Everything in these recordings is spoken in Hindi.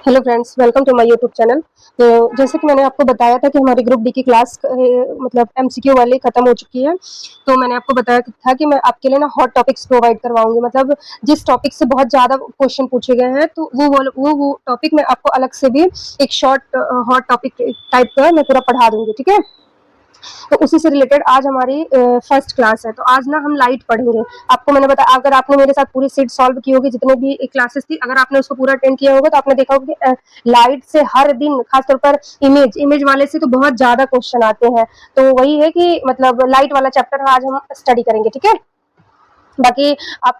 Hello friends, welcome to my YouTube channel. तो जैसे कि मैंने आपको बताया था कि हमारी ग्रुप डी की क्लास मतलब एमसीक्यू वाली खत्म हो चुकी है। तो मैंने आपको बताया था कि मैं आपके लिए ना हॉट टॉपिक्स प्रोवाइड करवाऊंगी, मतलब जिस टॉपिक से बहुत ज़्यादा क्वेश्चन पूछे गए हैं तो वो टॉपिक मैं आपको अलग से भी एक शॉर्ट हॉट टॉपिक टाइप का मैं पूरा पढ़ा दूंगी, ठीक है। तो उसी से रिलेटेड आज हमारी फर्स्ट क्लास है। तो आज ना हम लाइट पढ़ेंगे। आपको मैंने बताया, अगर आपने मेरे साथ पूरी सीट सॉल्व की होगी, जितने भी क्लासेस थी, अगर आपने उसको पूरा अटेंड किया होगा तो आपने देखा होगा कि लाइट से हर दिन खासतौर पर इमेज वाले से तो बहुत ज्यादा क्वेश्चन आते हैं। तो वही है कि मतलब लाइट वाला चैप्टर आज हम स्टडी करेंगे, ठीक है। बाकी आप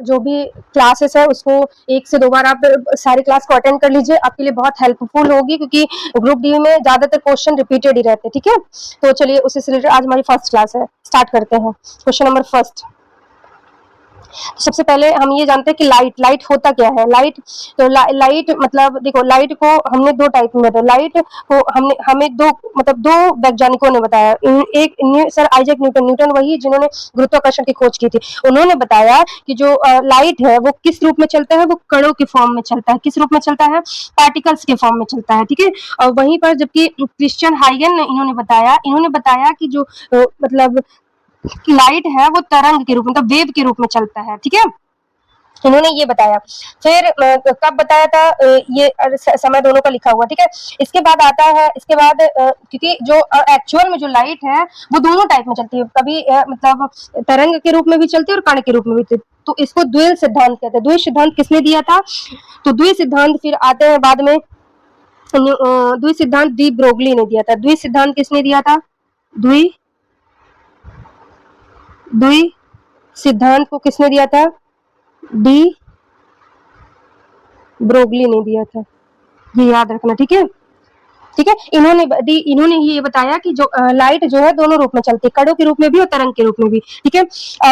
जो भी क्लासेस है उसको 1 से 2 बार आप सारी क्लास को अटेंड कर लीजिए, आपके लिए बहुत हेल्पफुल होगी, क्योंकि ग्रुप डी में ज़्यादातर क्वेश्चन रिपीटेड ही रहते हैं, ठीक है। तो चलिए उसी से रिलेटेड आज हमारी फर्स्ट क्लास है, स्टार्ट करते हैं। Question number first. सबसे पहले हम ये जानते हैं कि लाइट होता क्या है। लाइट मतलब देखो, लाइट को हमने दो टाइप में बताया। लाइट को हमने हमें दो वैज्ञानिकों ने बताया। एक सर आइजैक न्यूटन, वही जिन्होंने गुरुत्वाकर्षण की खोज की थी। उन्होंने बताया कि जो लाइट है वो किस रूप में चलता है, वो कणों के फॉर्म में चलता है। किस रूप में चलता है? पार्टिकल्स के फॉर्म में चलता है, ठीक है। और वहीं पर जबकि क्रिश्चियन हाइगन ने इन्होंने बताया कि जो मतलब लाइट है वो तरंग के रूप में, मतलब वेव के रूप में चलता है, ठीक है। इन्होंने ये बताया। फिर कब बताया था? ये समय दोनों का लिखा हुआ, ठीक है। इसके बाद आता है, इसके बाद क्योंकि जो एक्चुअल में जो लाइट है वो दोनों टाइप में चलती है, कभी मतलब तरंग के रूप में भी चलती है और कण के रूप में भी। तो इसको द्विल सिद्धांत कहते हैं। द्विल सिद्धांत किसने दिया था? तो द्विल सिद्धांत फिर आते हैं बाद में। द्विल सिद्धांत डी ब्रोगली ने दिया था। द्विल सिद्धांत किसने दिया था? द्वि द्वि सिद्धांत को किसने दिया था? डी ब्रोगली ने दिया था, ये याद रखना, ठीक है। ठीक है, इन्होंने ये बताया कि जो लाइट जो है दोनों रूप में चलती है, कणों के रूप में भी और तरंग के रूप में भी, ठीक है।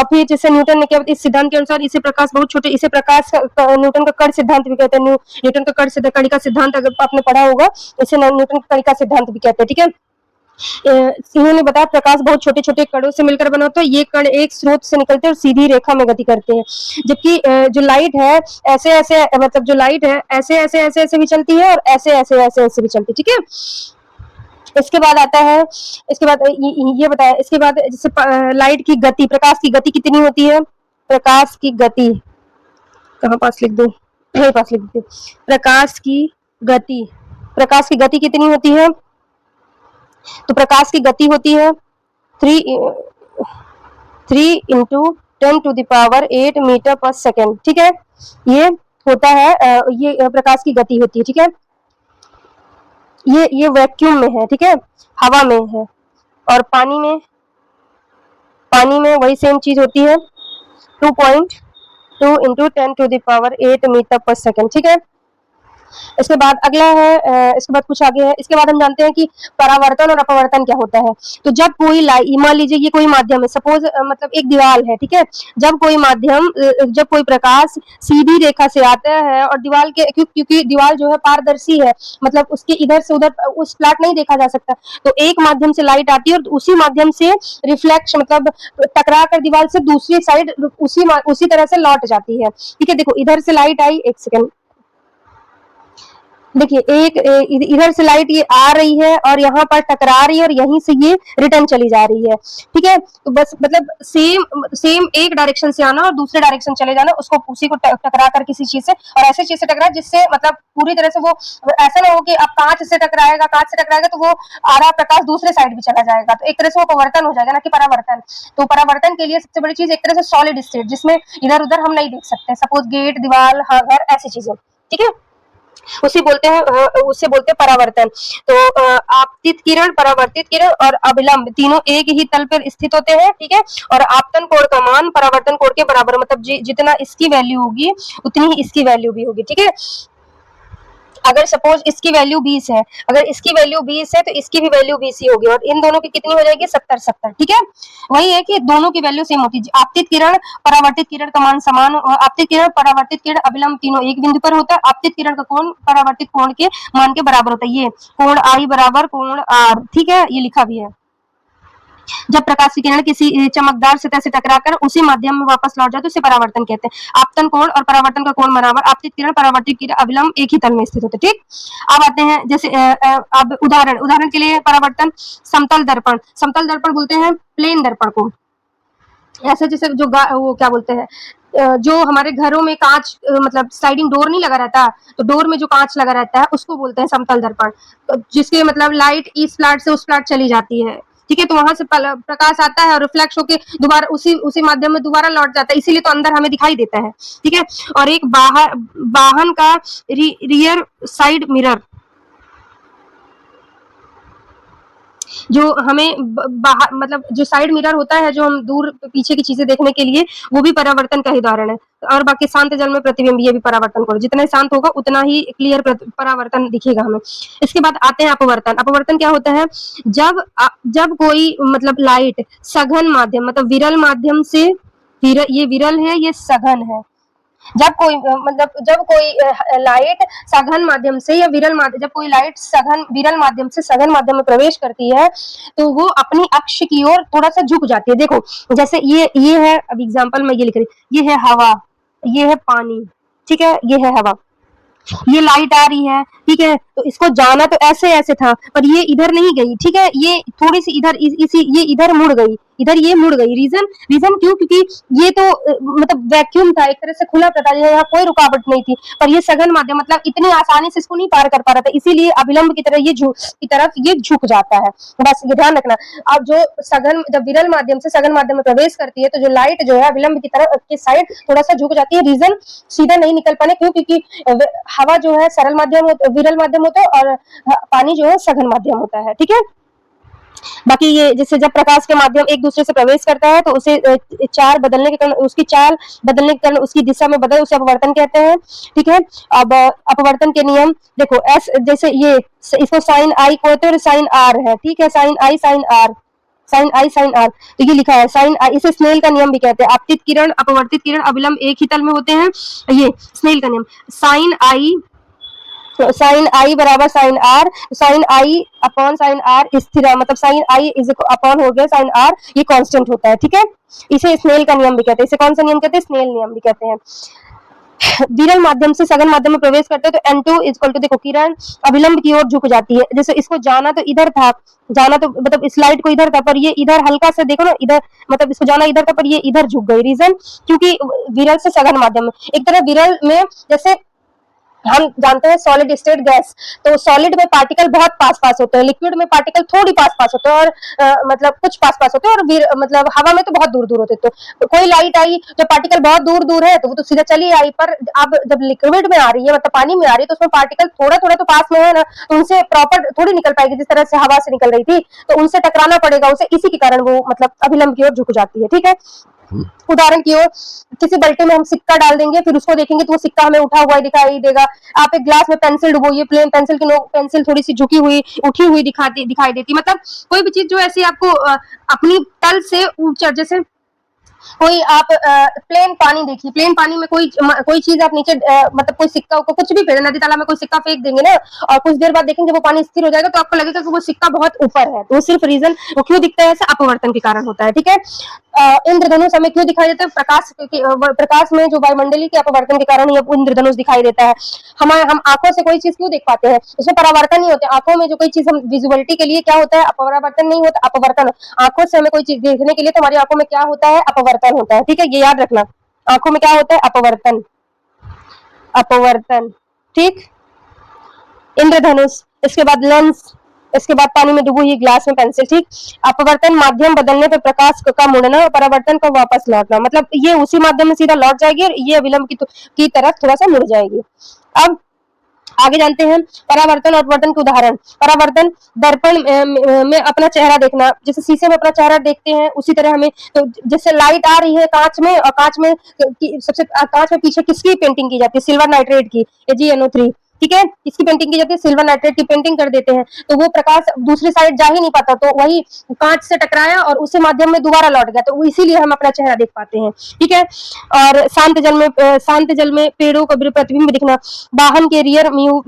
फिर जैसे न्यूटन ने क्या, इस सिद्धांत के अनुसार इसे प्रकाश बहुत छोटे, इसे प्रकाश न्यूटन का कण सिद्धांत भी कहते हैं। न्यूटन का कणिका सिद्धांत अगर आपने पढ़ा होगा, इसे न्यूटन का कणिका सिद्धांत भी कहते हैं, ठीक है। इन्होंने बताया प्रकाश बहुत छोटे छोटे कणों से मिलकर बना होता है। ये कण एक स्रोत से निकलते हैं और सीधी रेखा में गति करते हैं। जबकि जो लाइट है ऐसे ऐसे, मतलब जो लाइट है ऐसे ऐसे ऐसे ऐसे भी चलती है और ऐसे ऐसे ऐसे ऐसे भी चलती है, ठीक है। इसके बाद आता है, इसके बाद ये बताया, इसके बाद जैसे लाइट की गति, प्रकाश की गति कितनी होती है? प्रकाश की गति कहाँ पास लिख दू, यही पास लिख दू। प्रकाश की गति, प्रकाश की गति कितनी होती है? तो प्रकाश की गति होती है 3 × 10⁸ मीटर पर सेकेंड, ठीक है। ये होता है ये प्रकाश की गति होती है, ठीक है। ये वैक्यूम में है, ठीक है, हवा में है। और पानी में वही सेम चीज होती है, 2.2 × 10⁸ मीटर पर सेकेंड, ठीक है। इसके बाद अगला है, इसके बाद कुछ आगे है। इसके बाद हम जानते हैं कि परावर्तन और अपवर्तन क्या होता है। तो जब कोई मान लीजिए ये कोई माध्यम है, सपोज मतलब एक दीवार है, ठीक है। जब कोई प्रकाश सीधी रेखा से आता है और दीवार के, क्योंकि दीवार जो है पारदर्शी है, मतलब उसके इधर से उधर उस प्लाट नहीं देखा जा सकता, तो एक माध्यम से लाइट आती है और उसी माध्यम से रिफ्लेक्श मतलब टकरा कर दीवार से दूसरी साइड उसी तरह से लौट जाती है, ठीक है। देखो इधर से लाइट आई, एक सेकेंड, देखिए इधर से लाइट ये आ रही है और यहाँ पर टकरा रही है और यहीं से ये रिटर्न चली जा रही है, ठीक है। तो बस मतलब सेम एक डायरेक्शन से आना और दूसरे डायरेक्शन चले जाना, उसको उसी को टकरा कर किसी चीज से, और ऐसे चीज से टकरा जिससे मतलब पूरी तरह से वो, ऐसा ना हो कि अब कांच से टकराएगा तो वो आधा प्रकाश दूसरे साइड भी चला जाएगा, तो एक तरह से वो अपवर्तन हो जाएगा, ना कि परावर्तन। तो परावर्तन के लिए सबसे बड़ी चीज एक तरह से सॉलिड स्टेट, जिसमें इधर उधर हम नहीं देख सकते, सपोज गेट, दीवार, घर, ऐसी चीजें, ठीक है। उसे बोलते हैं परावर्तन। तो आपतित किरण, परावर्तित किरण और अभिलंब तीनों एक ही तल पर स्थित होते हैं, ठीक है। और आपतन कोण का मान परावर्तन कोण के बराबर, मतलब जितना इसकी वैल्यू होगी उतनी ही इसकी वैल्यू भी होगी, ठीक है। अगर सपोज इसकी वैल्यू 20 है, अगर इसकी वैल्यू 20 है तो इसकी भी वैल्यू 20 ही होगी, और इन दोनों की कितनी हो जाएगी? 70-70, ठीक है। वही है कि दोनों की वैल्यू सेम होती है। आपतित किरण परावर्तित किरण का मान समान, आपतित किरण, परावर्तित किरण, अभिलंब तीनों एक बिंदु पर होता है। आपतित किरण का कोण परावर्तित कोण के मान के बराबर होता है। ये कोण आई बराबर कोण आर, ठीक है, ये लिखा भी है। जब प्रकाश की किरण किसी चमकदार सतह से टकराकर उसी माध्यम में वापस लौट जाए तो उसे परावर्तन कहते हैं। आपतन कोण और परावर्तन का कोण बराबर, आपतित किरण परावर्तित किरण अविलंब एक ही तल में स्थित होते हैं। ठीक, अब आते हैं जैसे अब उदाहरण के लिए परावर्तन, समतल दर्पण बोलते हैं प्लेन दर्पण को। ऐसे जैसे जो वो क्या बोलते हैं, जो हमारे घरों में कांच मतलब स्लाइडिंग डोर नहीं लगा रहता, तो डोर में जो कांच लगा रहता है उसको बोलते हैं समतल दर्पण, तो जिसके मतलब लाइट इस फ्लैट से उस फ्लैट चली जाती है। ठीक है, तो वहां से प्रकाश आता है और रिफ्लेक्ट होके दोबारा उसी माध्यम में दोबारा लौट जाता है, इसीलिए तो अंदर हमें दिखाई देता है। ठीक है, और एक वाहन का रियर साइड मिरर, जो हमें बाहर मतलब जो साइड मिरर होता है, जो हम दूर पीछे की चीजें देखने के लिए, वो भी परावर्तन का ही उदाहरण है। और बाकी शांत जल में प्रतिबिंब, ये भी परावर्तन को, जितना शांत होगा उतना ही क्लियर परावर्तन दिखेगा हमें। इसके बाद आते हैं अपवर्तन। अपवर्तन क्या होता है, जब कोई मतलब लाइट सघन माध्यम मतलब विरल माध्यम से, ये विरल है, ये सघन है, जब कोई लाइट सघन माध्यम से या विरल माध्यम, जब कोई लाइट विरल माध्यम से सघन माध्यम में प्रवेश करती है तो वो अपनी अक्ष की ओर थोड़ा सा झुक जाती है। देखो जैसे ये है, अब एग्जांपल में ये लिख रही, ये है हवा, ये है पानी, ठीक है, ये है हवा, ये लाइट आ रही है, ठीक है, तो इसको जाना तो ऐसे था, पर ये इधर नहीं गई, ठीक है, ये थोड़ी सी इधर ये इधर मुड़ गई, इधर ये मुड़ गई। रीजन क्यों? क्योंकि ये तो मतलब वैक्यूम था, एक तरह से खुला पता, यहाँ कोई रुकावट नहीं थी, पर ये सघन माध्यम मतलब इतनी आसानी से इसको नहीं पार कर पा रहा था, इसीलिए अविलंब की तरफ ये झुक जाता है। बस ये ध्यान रखना। अब जब विरल माध्यम से सघन माध्यम में प्रवेश करती है तो जो लाइट जो है अविलंब की तरफ की साइड थोड़ा सा झुक जाती है। रीजन सीधा नहीं निकल पाने क्यों? क्योंकि हवा जो है विरल माध्यम होता है और पानी जो है सघन माध्यम होता है। ठीक है, बाकी ये जैसे जब प्रकाश के माध्यम एक दूसरे से प्रवेश करता है तो उसे चाल बदलने के कारण उसकी दिशा में बदल, उसे अपवर्तन कहते हैं। ठीक है, अब अपवर्तन के नियम देखो, जैसे ये इसको साइन आई को होते हैं, साइन आर है, ठीक है, साइन आई साइन आर, तो ये लिखा है साइन आई, इसे स्नेल का नियम भी कहते हैं। आपतित किरण अपवर्तित किरण अविलंब एक ही तल में होते हैं, ये स्नेल का नियम। साइन आई बराबर sine i upon sine r स्थिर, मतलब साइन आई इज अपॉन हो गया साइन आर, ये कांस्टेंट होता है। ठीक है, इसे स्नेल का नियम भी कहते हैं। इसे कौन सा नियम कहते हैं? स्नेल नियम भी कहते हैं। विरल माध्यम से सघन माध्यम में प्रवेश करते हैं तो N2 इक्वल टू, देखो किरण अविलंब की ओर झुक जाती है। जैसे इसको जाना तो इधर था, जाना तो मतलब इस लाइट को इधर था, पर ये इधर हल्का से देखो ना, इधर मतलब इसको जाना इधर था पर ये इधर झुक गई। रीजन क्योंकि विरल से सघन माध्यम में, एक तरह विरल में जैसे हम जानते हैं सॉलिड स्टेट गैस, तो सॉलिड में पार्टिकल बहुत पास होते हैं, लिक्विड में पार्टिकल थोड़ी पास होते हैं, और मतलब कुछ पास होते हैं, और मतलब हवा में तो बहुत दूर होते हैं। तो कोई लाइट आई, जो पार्टिकल बहुत दूर है तो वो तो सीधा चली आई, पर अब जब लिक्विड में आ रही है मतलब पानी में आ रही है तो उसमें पार्टिकल थोड़ा तो पास में है ना, तो उनसे प्रॉपर थोड़ी निकल पाएगी जिस तरह से हवा से निकल रही थी, तो उनसे टकराना पड़ेगा उसे, इसी के कारण वो मतलब अभिलंब की ओर झुक जाती है। ठीक है, उदाहरण की ओर किसी बल्टे में हम सिक्का डाल देंगे, फिर उसको देखेंगे तो वो सिक्का हमें उठा हुआ दिखाई देगा। आप एक ग्लास में पेंसिल डुबोइए, प्लेन पेंसिल की नोक, पेंसिल थोड़ी सी झुकी हुई उठी हुई दिखाई देती। मतलब कोई भी चीज जो ऐसी आपको अपनी तल से ऊंचा, जैसे कोई आप प्लेन पानी देखिए, प्लेन पानी में कोई चीज आप नीचे मतलब कोई सिक्का को कुछ भी फेंक, नदी तालाब में कोई सिक्का फेंक देंगे ना, और कुछ देर बाद देखेंगे वो पानी स्थिर हो जाएगा तो आपको लगेगा कि वो सिक्का बहुत ऊपर है। तो सिर्फ रीजन वो क्यों दिखता है, ऐसा अपवर्तन के कारण होता है। ठीक है, इंद्रधनुष हमें क्यों दिखाई देता है? प्रकाश में जो वायुमंडलीय के अपवर्तन के कारण ही इंद्रधनुष दिखाई देता है। हम आंखों से कोई चीज क्यों देख पाते हैं? उसमें परावर्तन नहीं होते। आंखों में जो कोई चीज हम विजुअलिटी के लिए क्या होता है? परावर्तन नहीं होता, अपवर्तन। आंखों से हमें कोई चीज देखने के लिए तो हमारी आंखों में क्या होता है? अपवर्तन होता है। ठीक है, ये याद रखना, आंखों में क्या होता है? अपवर्तन। ठीक, इंद्रधनुष, इसके बाद लेंस, इसके बाद पानी में डूबी हुई ग्लास में पेंसिल। ठीक, अपवर्तन माध्यम बदलने पर प्रकाश का मुड़ना और परावर्तन का वापस लौटना, मतलब ये उसी माध्यम में सीधा लौट जाएगी और ये अविलंब की तरफ थोड़ा सा मुड़ जाएगी। अब आगे जानते हैं परावर्तन और अपवर्तन के उदाहरण। परावर्तन, दर्पण में अपना चेहरा देखना, जैसे शीशे में अपना चेहरा देखते हैं उसी तरह हमें, तो जैसे लाइट आ रही है कांच में, और कांच में पीछे किसकी पेंटिंग की जाती है? सिल्वर नाइट्रेट की, AgNO3। ठीक है, किसकी पेंटिंग की जाती है? सिल्वर नाइट्रेट की पेंटिंग कर देते हैं, तो वो प्रकाश दूसरी साइड जा ही नहीं पाता, तो वही कांच से टकराया और उसी माध्यम में दोबारा लौट गया, तो इसीलिए हम अपना चेहरा देख पाते हैं। ठीक है, और शांत जल में पेड़ों का प्रतिबिंब दिखना, वाहन के रियर म्यू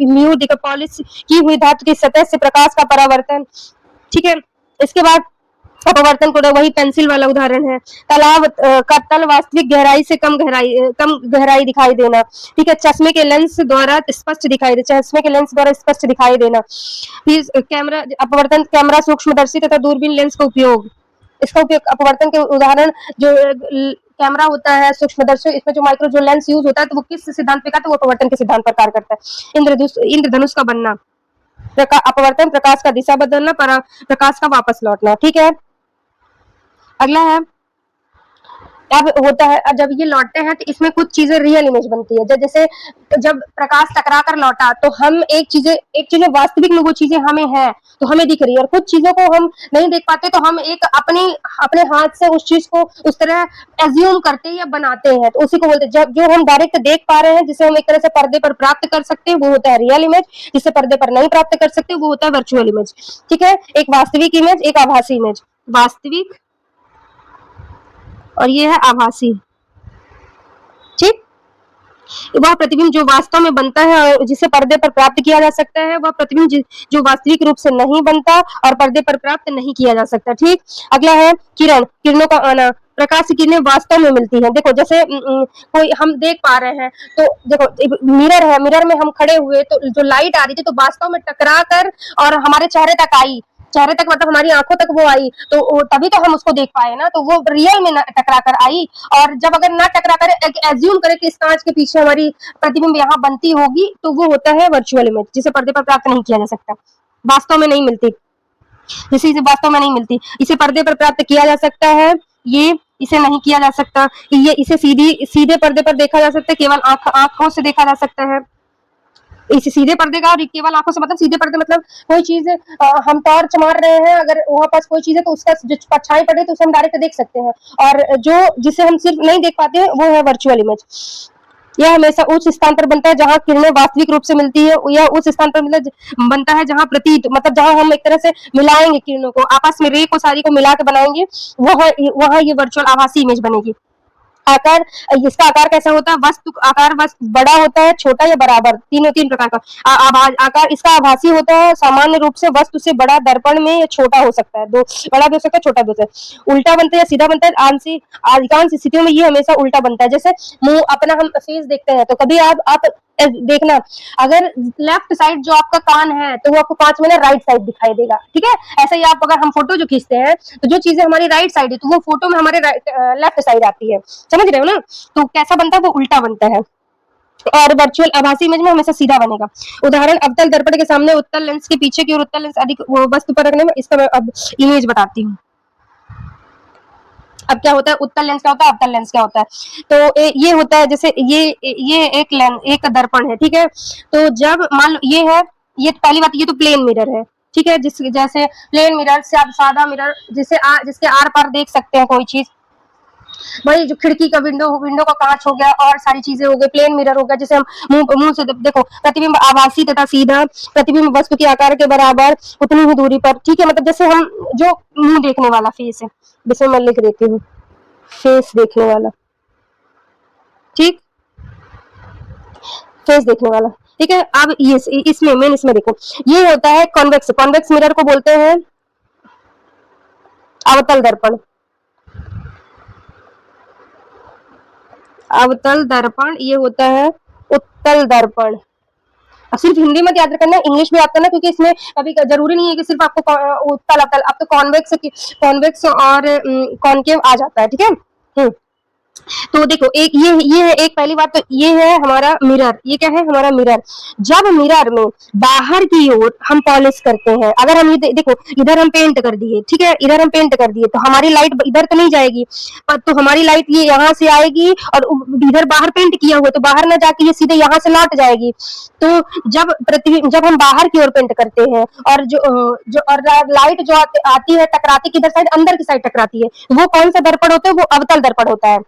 पॉलिश की हुई धातु की सतह से प्रकाश का परावर्तन। ठीक है, इसके बाद अपवर्तन कोण वही पेंसिल वाला उदाहरण है। तालाब का तल वास्तविक गहराई से कम गहराई दिखाई देना। ठीक है, चश्मे के लेंस द्वारा स्पष्ट दिखाई दे चश्मे के लेंस द्वारा स्पष्ट दिखाई देना। फिर कैमरा अपवर्तन कैमरा सूक्ष्मदर्शी तथा दूरबीन लेंस का उपयोग। इसका उपयोग अपवर्तन के उदाहरण जो कैमरा होता है सूक्ष्मदर्शी, इसमें जो माइक्रो जो लेंस यूज होता है तो वो किस सिद्धांत पे का, तो वो अपवर्तन के सिद्धांत पर कार्य करता है। इंद्रधनुष का बनना। अपवर्तन प्रकाश का दिशा बदलना, प्रकाश का वापस लौटना। ठीक है, अगला है, अब होता है जब ये लौटते हैं तो इसमें कुछ चीजें रियल इमेज बनती है। जैसे जब प्रकाश टकरा कर लौटा तो हम एक चीजें वास्तविक में वो चीजें हमें है तो हमें दिख रही है, और कुछ चीजों को हम नहीं देख पाते तो हम एक अपने हाथ से उस चीज को उस तरह एज्यूम करते हैं या बनाते हैं, तो उसी को बोलते हैं। जब जो हम डायरेक्ट देख पा रहे हैं, जिसे हम एक तरह से पर्दे पर प्राप्त कर सकते हैं, वो होता है रियल इमेज। जिसे पर्दे पर नहीं प्राप्त कर सकते वो होता है वर्चुअल इमेज। ठीक है, एक वास्तविक इमेज, एक आभासी इमेज। वास्तविक और ये है आभासी। ठीक, वह प्रतिबिंब जो वास्तव में बनता है और जिसे पर्दे पर प्राप्त किया जा सकता है, वह प्रतिबिंब जो वास्तविक रूप से नहीं बनता और पर्दे पर प्राप्त नहीं किया जा सकता। ठीक, अगला है किरणों का आना। प्रकाश की किरणें वास्तव में मिलती हैं। देखो जैसे कोई हम देख पा रहे हैं तो देखो मिरर है, मिरर में हम खड़े हुए तो जो लाइट आ रही थी तो वास्तव में टकरा कर और हमारे चेहरे तक आई, चेहरे तक मतलब हमारी आंखों तक वो आई, तो तभी तो हम उसको देख पाए ना, तो वो रियल में टकरा कर आई। और जब अगर ना टकरा कर एज्यूम करे कि इस कांच के पीछे हमारी प्रतिबिंब यहाँ बनती होगी, तो वो होता है वर्चुअल इमेज, जिसे पर्दे पर प्राप्त नहीं किया जा सकता, वास्तव में नहीं मिलती, जिसे वास्तव में नहीं मिलती। इसे पर्दे पर प्राप्त किया जा सकता है, ये इसे नहीं किया जा सकता। ये इसे सीधे पर्दे पर देखा जा सकता है, केवल आंखों से देखा जा सकता है। इसे सीधे पर्दे का और केवल आंखों से मतलब सीधे पर्दे मतलब कोई चीज हम टॉर्च मार रहे हैं, अगर वहां पास कोई चीज है तो उसका जो परछाई पड़ रही है तो उसे हम डायरेक्ट देख सकते हैं, और जो जिसे हम सिर्फ नहीं देख पाते हैं वो है वर्चुअल इमेज। यह हमेशा उस स्थान पर बनता है जहां किरणें वास्तविक रूप से मिलती है, यह उस स्थान पर मतलब बनता है जहां प्रतीत मतलब जहां हम एक तरह से मिलाएंगे किरणों को, आपस में रे को सारी को मिला के बनाएंगे, वह ये वर्चुअल आभासी इमेज बनेगी। आकार, इसका आकार कैसा होता है? वस्तु आकार बड़ा होता है, छोटा या बराबर, तीन प्रकार का आकार। इसका आभासी होता है, सामान्य रूप से वस्तु से बड़ा, दर्पण में छोटा हो सकता है, दो बड़ा भी हो सकता है, छोटा भी हो सकता है, उल्टा बनता है या सीधा बनता है। अधिकांश स्थितियों में ये हमेशा उल्टा बनता है। जैसे मुंह अपना हम फेस देखते हैं तो कभी आप देखना, अगर लेफ्ट साइड जो आपका कान है तो वो आपको 5 मिनट राइट साइड दिखाई देगा। ठीक है, ऐसे ही आप अगर हम फोटो जो खींचते हैं तो जो चीजें हमारी राइट साइड है तो वो फोटो में हमारे लेफ्ट साइड आती है, समझ रहे हो ना? तो कैसा बनता है? वो उल्टा बनता है। और वर्चुअल आभासी इमेज में हमेशा सीधा बनेगा। उदाहरण, अवतल दर्पण के सामने उत्तल लेंस के पीछे की ओर उत्तल लेंस अधिक वस्तु पर रखने में। इसका मैं अब इमेज बताती हूँ। अब क्या होता है, उत्तल लेंस क्या होता है, अवतल लेंस क्या होता है? तो ये होता है, जैसे ये एक दर्पण है, ठीक है। तो जब मान लो ये है, ये पहली बात, ये तो प्लेन मिरर है, ठीक है, जैसे प्लेन मिरर से आप सादा मिरर जिसके आर पार देख सकते हैं कोई चीज, वही जो खिड़की का विंडो का कांच हो गया और सारी चीजें हो गई, प्लेन मिरर हो गया, जिसे हम मुंह से देखो। प्रतिबिंब आभासी तथा सीधा, प्रतिबिंब वस्तु के आकार के बराबर उतनी ही दूरी पर, ठीक है। मतलब जैसे हम जो मुंह देखने वाला फेस है, जिसमें मैं लिख देती हूँ, फेस देखने वाला, ठीक, फेस देखने वाला, ठीक है। अब ये इसमें देखो, ये होता है कॉन्वेक्स मिरर को बोलते हैं अवतल दर्पण। अवतल दर्पण ये होता है उत्तल दर्पण। सिर्फ हिंदी में याद रखना, इंग्लिश में याद करना, क्योंकि इसमें कभी जरूरी नहीं है कि सिर्फ आपको उत्तल अवतल, अब तो कॉन्वेक्स और कॉनकेव आ जाता है, ठीक है। तो देखो, ये है एक पहली बात, तो ये है हमारा मिरर। ये क्या है? हमारा मिरर। जब मिरर में बाहर की ओर हम पॉलिश करते हैं, अगर हम ये देखो, इधर हम पेंट कर दिए, ठीक है, इधर हम पेंट कर दिए, तो हमारी लाइट इधर तो नहीं जाएगी, तो हमारी लाइट ये यहाँ से आएगी, और इधर बाहर पेंट किया हुआ तो बाहर ना जाके ये सीधे यहाँ से लौट जाएगी। तो जब हम बाहर की ओर पेंट करते हैं और और लाइट जो आती है टकराती किधर साइड? अंदर की साइड टकराती है, वो कौन सा दर्पण होता है? वो अवतल दर्पण होता है।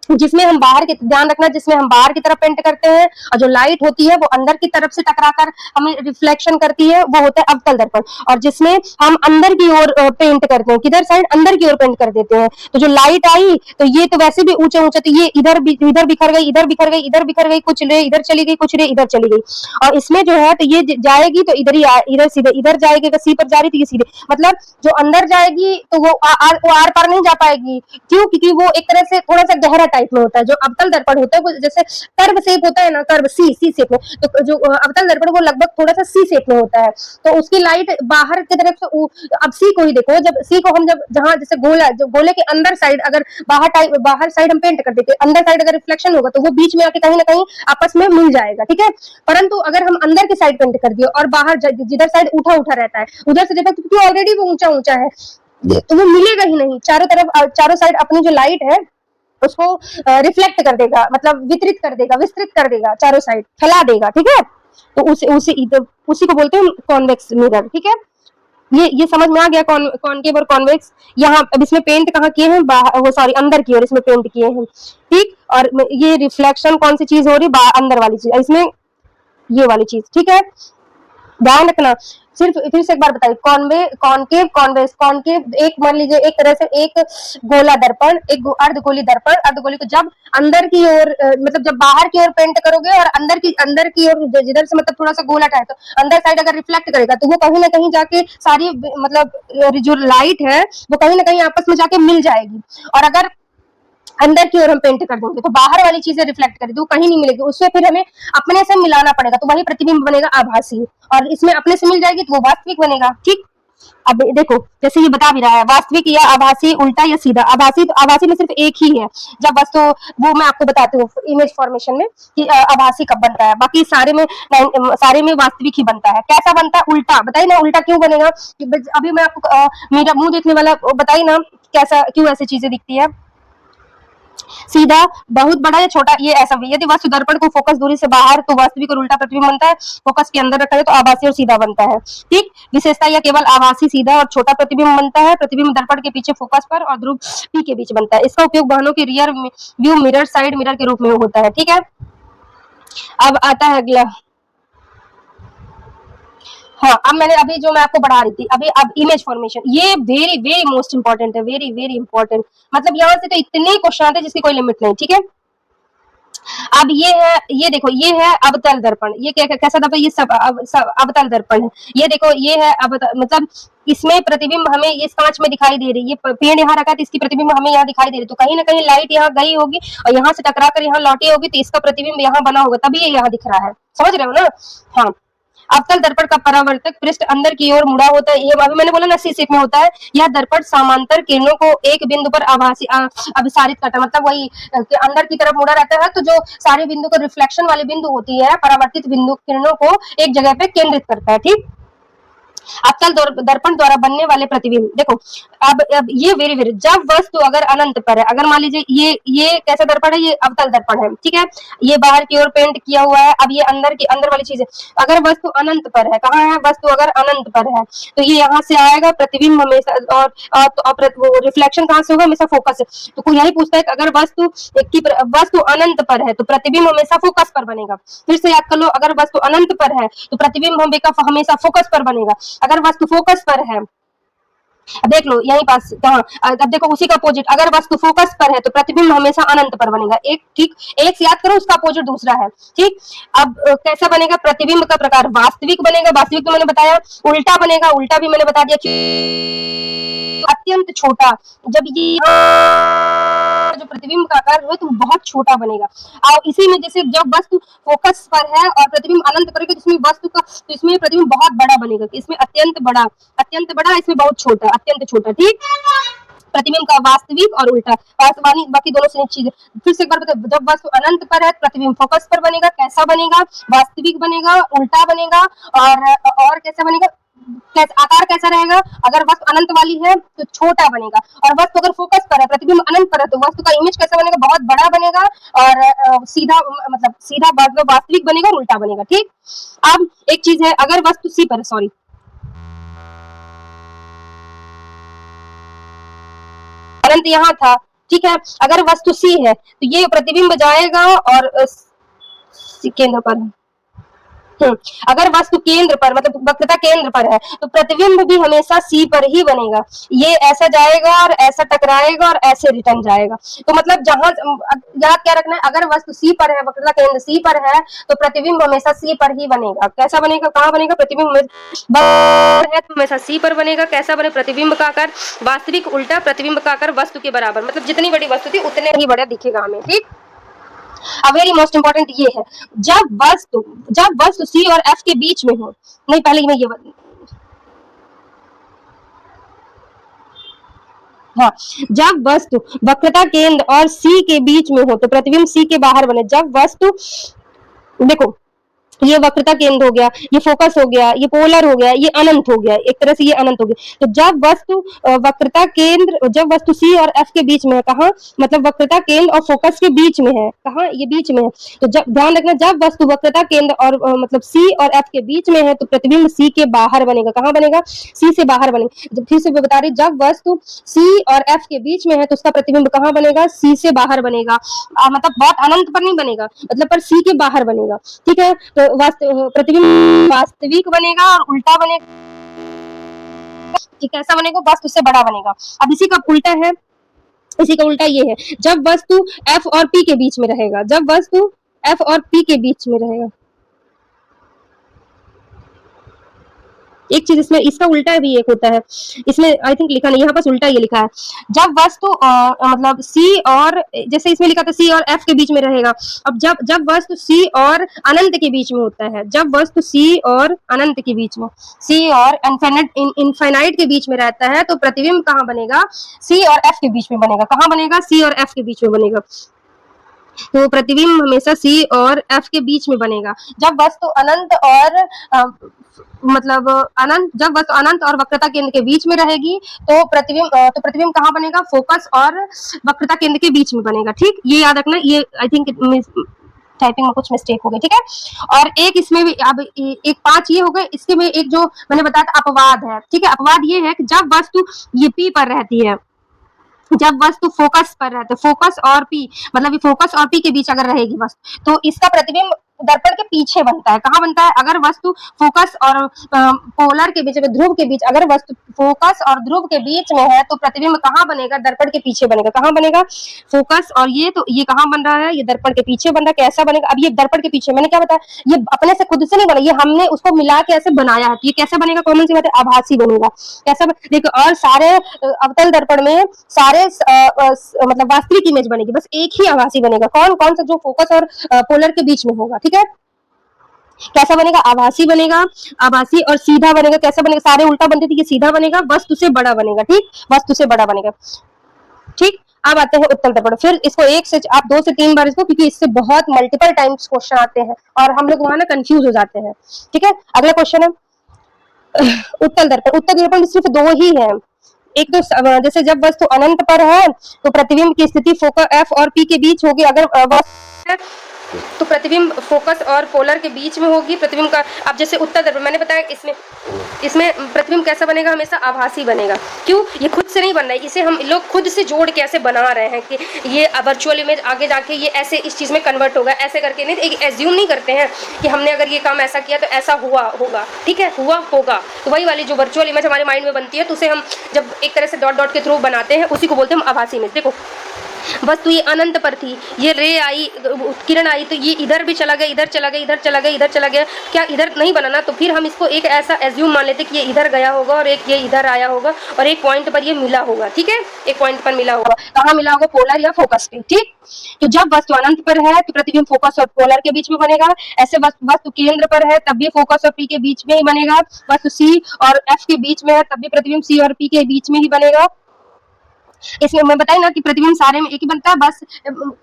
जिसमें हम बाहर की, ध्यान रखना, जिसमें हम बाहर की तरफ पेंट करते हैं और जो लाइट होती है वो अंदर की तरफ से टकराकर हमें रिफ्लेक्शन करती है, वो होता है अवतल दर्पण। और जिसमें हम अंदर की ओर पेंट करते हैं, किधर साइड, अंदर की ओर पेंट कर देते हैं। तो जो लाइट आई तो ये तो वैसे भी ऊंचे ऊंचे, तो ये इधर इधर बिखर गई, इधर बिखर गई, इधर बिखर गई, कुछ रे इधर चली गई, कुछ रे इधर चली गई। और इसमें जो है तो ये जाएगी तो इधर ही इधर सीधे इधर जाएगी, अगर सी पर जा रही तो ये सीधे, मतलब जो अंदर जाएगी तो वो आर पार नहीं जा पाएगी। क्यों? क्योंकि वो एक तरह से थोड़ा सा गहरा टाइप में होता है। जो अवतल दर्पण होता है वो जैसे कर्व शेप होता है ना, कर्व सी शेप में, तो जो अवतल दर्पण वो लगभग थोड़ा सा सी शेप में होता है। तो उसकी लाइट बाहर की तरफ से, अब सी को ही देखो, जब सी को हम जब जहां जैसे गोला, जो गोले के अंदर साइड अगर बाहर साइड हम पेंट कर देते, अंदर साइड अगर रिफ्लेक्शन होगा तो वो बीच में आके कहीं ना कहीं आपस में मिल जाएगा, ठीक है। परंतु अगर हम अंदर की साइड पेंट कर दिए और बाहर जिधर साइड उठा उठा रहता है उधर से देखो, क्योंकि ऑलरेडी वो ऊंचा ऊंचा है तो वो मिलेगा ही नहीं। चारों तरफ, चारों साइड अपनी जो लाइट है उसको रिफ्लेक्ट कर देगा, मतलब वितरित कर देगा, विस्तृत कर देगा, चारों साइड फैला देगा, ठीक है। तो उसी को बोलते हैं कॉन्वेक्स मिरर, ठीक है। ये समझ में आ गया, कॉनकेव और कॉन्वेक्स। यहाँ अब इसमें पेंट कहाँ किए हैं, वो सॉरी अंदर की ओर इसमें पेंट किए हैं, ठीक। और ये रिफ्लेक्शन कौन सी चीज हो रही है, अंदर वाली चीज, इसमें ये वाली चीज, ठीक है। ध्यान रखना। सिर्फ फिर से एक बार बताइए, कॉनकेव, कॉन्वेक्स। कॉनकेव एक, मान लीजिए एक तरह से एक गोला दर्पण, एक अर्धगोली दर्पण। अर्धगोली को जब अंदर की ओर, मतलब जब बाहर की ओर पेंट करोगे और अंदर की ओर जिधर से मतलब थोड़ा सा गोला टाइप, तो अंदर साइड अगर रिफ्लेक्ट करेगा तो वो कहीं ना कहीं जाके सारी, मतलब जो लाइट है वो कहीं ना कहीं आपस में जाके मिल जाएगी। और अगर अंदर की ओर हम पेंट कर देंगे तो बाहर वाली चीजें रिफ्लेक्ट करेगी, वो कहीं नहीं मिलेगी, उससे फिर हमें अपने से मिलाना पड़ेगा, तो वही प्रतिबिंब बनेगा आभासी। और इसमें अपने से मिल जाएगी तो वो वास्तविक बनेगा, ठीक। अब देखो, जैसे ये बता भी रहा है, वास्तविक या आभासी, उल्टा या सीधा। आभासी, तो आभासी में सिर्फ एक ही है, जब वस्तु, वो मैं आपको बताती हूँ इमेज फॉर्मेशन में कि आभासी कब बनता है। बाकी सारे में वास्तविक ही बनता है। कैसा बनता है? उल्टा। बताइए ना, उल्टा क्यों बनेगा? अभी मैं आपको मेरा मुंह देखने वाला बताइए ना, कैसा, क्यों ऐसी चीजें दिखती है। सीधा, बहुत बड़ा या छोटा, ये ऐसा भी। यदि वस्तु दर्पण को फोकस दूरी से बाहर तो वास्तविक और उल्टा प्रतिबिंब बनता है। फोकस के अंदर रखा है तो आभासी और सीधा बनता है, ठीक। विशेषता या केवल आभासी, सीधा और छोटा प्रतिबिंब बनता है। प्रतिबिंब दर्पण के पीछे फोकस पर और ध्रुव पी के बीच बनता है। इसका उपयोग वाहनों के rear view mirror, side mirror के रूप में होता है, ठीक है। अब आता है अगला। हाँ, अब मैंने अभी जो मैं आपको पढ़ा रही थी अभी, अब इमेज फॉर्मेशन, ये वेरी वेरी मोस्ट इंपॉर्टेंट है, वेरी वेरी इंपॉर्टेंट। मतलब यहाँ से तो इतने क्वेश्चन आते हैं जिसकी कोई लिमिट नहीं, ठीक है। अब ये है, ये देखो, ये है अवतल दर्पण। ये कैसा दर्पण? ये सब अवतल दर्पण है। ये देखो, ये है मतलब इसमें प्रतिबिंब हमें इस कांच में दिखाई दे रही है। ये पेड़ यहाँ रखा है तो इसकी प्रतिबिंब हमें यहाँ दिखाई दे रही है, तो कहीं ना कहीं लाइट यहाँ गई होगी और यहाँ से टकरा कर यहाँ लौटी होगी, तो इसका प्रतिबिंब यहाँ बना होगा, तभी ये यहाँ दिख रहा है। समझ रहे हो ना? हाँ। अवतल दर्पण का परावर्तक पृष्ठ अंदर की ओर मुड़ा होता है। ये अभी मैंने बोला ना, सी शेप में होता है। यह दर्पण समांतर किरणों को एक बिंदु पर अभिसारित करता है, मतलब वही अंदर की तरफ मुड़ा रहता है, तो जो सारे बिंदु को रिफ्लेक्शन वाली बिंदु होती है, परावर्तित बिंदु किरणों को एक जगह पे केंद्रित करता है, ठीक। अवतल दर्पण द्वारा बनने वाले प्रतिबिंब, देखो अब ये वेरी वेरी, जब वस्तु अगर अनंत पर है, अगर मान लीजिए ये कैसा दर्पण है, ये अवतल दर्पण है, ठीक है। ये बाहर की ओर पेंट किया हुआ है। अब ये अंदर वाली चीज है, अगर वस्तु अनंत पर है, कहाँ है वस्तु? अगर अनंत पर है तो ये यहाँ से आएगा प्रतिबिंब हमेशा, और रिफ्लेक्शन कहाँ से होगा? हमेशा फोकस से। तो यही पूछता है कि अगर वस्तु अनंत पर है तो प्रतिबिंब हमेशा फोकस पर बनेगा। फिर से याद कर लो, अगर वस्तु अनंत पर है तो प्रतिबिंब हमेशा फोकस पर बनेगा। अगर वस्तु फोकस पर है, देख लो यहीं पास कहाँ, अब देखो उसी का अपोजिट, अगर वस्तु फोकस पर है तो प्रतिबिंब हमेशा अनंत पर बनेगा। एक, ठीक, एक से याद करो, उसका अपोजिट दूसरा है, ठीक। अब कैसा बनेगा? प्रतिबिंब का प्रकार वास्तविक बनेगा, वास्तविक तो मैंने बताया। उल्टा बनेगा, उल्टा भी मैंने बता दिया कि अत्यंत छोटा। जब ये जो प्रतिबिंब का आकार है तो बहुत छोटा बनेगा। और इसी में जैसे जब वस्तु फोकस पर है और प्रतिबिंब अनंत पर है तो इसमें वस्तु का, तो इसमें प्रतिबिंब बहुत बड़ा बनेगा, इसमें अत्यंत बड़ा, इसमें बहुत छोटा, अत्यंत छोटा, ठीक। प्रतिबिंब का वास्तविक और उल्टा, बाकी दोनों से एक चीज है। फिर से एक बार बताओ, जब वस्तु अनंत पर है प्रतिबिंब फोकस पर बनेगा। कैसा बनेगा? वास्तविक बनेगा, उल्टा बनेगा, और कैसा बनेगा? आकार कैसा रहेगा? अगर वस्तु अनंत वाली है तो छोटा बनेगा, और वस्तु अगर फोकस पर है, प्रतिबिंब अनंत पर है, तो वस्तु का इमेज कैसा बनेगा? बहुत बड़ा बनेगा, और सीधा, मतलब सीधा वास्तविक बनेगा और उल्टा बनेगा, ठीक। अब एक चीज है, अगर वस्तु सी पर, सॉरी, अनंत यहाँ था ठीक है। अगर वस्तु सी है तो ये प्रतिबिंब जाएगा और केंद्र पर है। अगर वस्तु केंद्र पर मतलब वक्रता केंद्र पर है तो प्रतिबिंब भी हमेशा सी पर ही बनेगा। ये ऐसा जाएगा और ऐसा टकराएगा और ऐसे रिटर्न जाएगा। तो मतलब जहां याद क्या रखना है, अगर वस्तु सी पर है, वक्रता केंद्र सी पर है, तो प्रतिबिंब हमेशा सी पर ही बनेगा। कैसा बनेगा, कहाँ बनेगा, प्रतिबिंब है तो हमेशा सी पर बनेगा। कैसा बने, प्रतिबिंब का आकार वास्तविक उल्टा प्रतिबिंब का आकार वस्तु के बराबर, मतलब जितनी बड़ी वस्तु थी उतने ही बड़ा दिखेगा हमें। ठीक, अब वेरी मोस्ट इंपॉर्टेंट ये है, जब वस्तु सी और एफ के बीच में हो, नहीं पहले मैं ये हाँ, जब वस्तु वक्रता केंद्र और सी के बीच में हो तो प्रतिबिंब सी के बाहर बने। जब वस्तु देखो, ये वक्रता केंद्र हो गया, ये फोकस हो गया, ये पोलर हो गया, ये अनंत हो गया, एक तरह से ये अनंत हो गया। तो जब वस्तु वक्रता केंद्र, जब वस्तु सी और एफ के बीच में है, कहाँ, मतलब वक्रता केंद्र और फोकस के बीच में है, कहाँ, ये बीच में है। तो जब ध्यान रखना, जब वस्तु वक्रता केंद्र और मतलब सी और एफ के बीच में है तो प्रतिबिंब सी के बाहर बनेगा। कहाँ बनेगा, सी से बाहर बनेगा। जब फिर से बता रही, जब वस्तु सी और एफ के बीच में है तो उसका प्रतिबिंब कहाँ बनेगा, सी से बाहर बनेगा। मतलब बहुत अनंत पर नहीं बनेगा, मतलब पर सी के बाहर बनेगा। ठीक है, तो प्रतिबिंब वास्तविक बनेगा और उल्टा बनेगा। कैसा बनेगा, वस्तु से बड़ा बनेगा। अब इसी का उल्टा है, इसी का उल्टा ये है, जब वस्तु एफ और पी के बीच में रहेगा, जब वस्तु एफ और पी के बीच में रहेगा। एक चीज इसमें, इसका उल्टा भी एक होता है, इसमें आई थिंक लिखा नहीं, यहाँ पास उल्टा ये लिखा है, जब वस्तु मतलब सी और, जैसे इसमें लिखा था सी और एफ के बीच में रहेगा। अब जब वस्तु सी और अनंत के बीच में होता है, जब वस्तु सी और अनंत के बीच में, सी और इनफाइनाइट के बीच में रहता है तो प्रतिबिंब कहाँ बनेगा, सी और एफ के बीच में बनेगा। कहाँ बनेगा, सी और एफ के बीच में बनेगा। तो प्रतिबिंब हमेशा सी और एफ के बीच में बनेगा। जब वस्तु अनंत और मतलब अनंत, जब वस्तु अनंत और वक्रता केंद्र के बीच में रहेगी तो प्रतिबिंब कहाँ बनेगा, फोकस और वक्रता केंद्र के बीच में बनेगा। ठीक, ये याद रखना, ये आई थिंक टाइपिंग में कुछ मिस्टेक हो गई। ठीक है, और एक इसमें भी, अब एक 5 ये हो गए, इसके में एक जो मैंने बताया था अपवाद है। ठीक है, अपवाद ये है कि जब वस्तु ये पी पर रहती है, जब वस्तु फोकस पर रहते, फोकस और पी, मतलब फोकस और पी के बीच अगर रहेगी वस्तु तो इसका प्रतिबिंब दर्पण के पीछे बनता है। कहाँ बनता है, अगर वस्तु फोकस और पोलर के बीच में, ध्रुव के बीच, अगर वस्तु फोकस और ध्रुव के बीच में है तो प्रतिबिंब कहाँ बनेगा, दर्पण के पीछे बनेगा। कहाँ बनेगा, फोकस और ये, तो ये कहाँ बन रहा है, ये दर्पण के पीछे बन रहा है। कैसा बनेगा, अब ये दर्पण के पीछे, मैंने क्या बताया, ये अपने से खुद से नहीं बना, ये हमने उसको मिला के ऐसे बनाया है। तो ये कैसे बनेगा, कॉमन सी बात है, आभासी बनेगा। कैसा देखो, और सारे अवतल दर्पण में सारे मतलब वास्तविक इमेज बनेगी, बस एक ही आभासी बनेगा। कौन कौन सा, जो फोकस और पोलर के बीच में होगा। ठीक है, कैसा बनेगा, आभासी बनेगा, आभासी और सीधा बनेगा। कैसा बनेगा, सारे उल्टा बनते थे, ये सीधा बनेगा, वस्तु से बड़ा बनेगा। ठीक, वस्तु से बड़ा बनेगा। ठीक, अब आते हैं उत्तल दर्पण। फिर इसको एक से आप 2 से 3 बार इसको, क्योंकि इससे बहुत मल्टीपल टाइम्स क्वेश्चन आते हैं और हम लोग वहां ना कंफ्यूज हो जाते हैं। ठीक है, अगला क्वेश्चन है उत्तल दर्पण। उत्तल दर्पण सिर्फ 2 ही है। एक तो जैसे जब वस्तु अनंत पर है तो प्रतिबिंब की स्थिति फोकस एफ और पी के बीच होगी। अगर तो प्रतिबिंब फोकस और पोलर के बीच में होगी। प्रतिबिंब का, अब जैसे उत्तल दर्पण मैंने बताया, इसमें प्रतिबिंब कैसा बनेगा, हमेशा आभासी बनेगा। क्यों, ये खुद से नहीं बन रहा है, इसे हम लोग खुद से जोड़ के ऐसे बना रहे हैं कि ये वर्चुअल इमेज आगे जाके ये ऐसे इस चीज़ में कन्वर्ट होगा, ऐसे करके नहीं, एक एज्यूम नहीं करते हैं कि हमने अगर ये काम ऐसा किया तो ऐसा हुआ होगा। ठीक है, हुआ होगा, तो वही वाली जो वर्चुअल इमेज हमारे माइंड में बनती है, तो उसे हम जब एक तरह से डॉट डॉट के थ्रू बनाते हैं, उसी को बोलते हैं हम आभासी इमेज। देखो, वस्तु ये अनंत पर थी, ये रे आई, किरण आई, तो ये इधर भी चला गया, इधर चला गया, इधर चला गया, इधर चला गया। क्या इधर नहीं बनाना, तो फिर हम इसको एक ऐसा एज्यूम मान लेते कि ये इधर गया होगा और एक ये इधर आया होगा और एक पॉइंट पर ये मिला होगा। ठीक है, एक पॉइंट पर मिला होगा। कहाँ मिला होगा, पोलर या फोकस पे। ठीक, तो जब वस्तु अनंत पर है तो प्रतिबिंब फोकस और पोलर के बीच में बनेगा। ऐसे वस्तु केंद्र पर है तब भी फोकस और पी के बीच में ही बनेगा। वस्तु सी और एफ के बीच में है तब भी प्रतिबिंब सी और पी के बीच में ही बनेगा। इसमें मैं बताई ना कि प्रतिबिंब सारे में एक ही बनता है, बस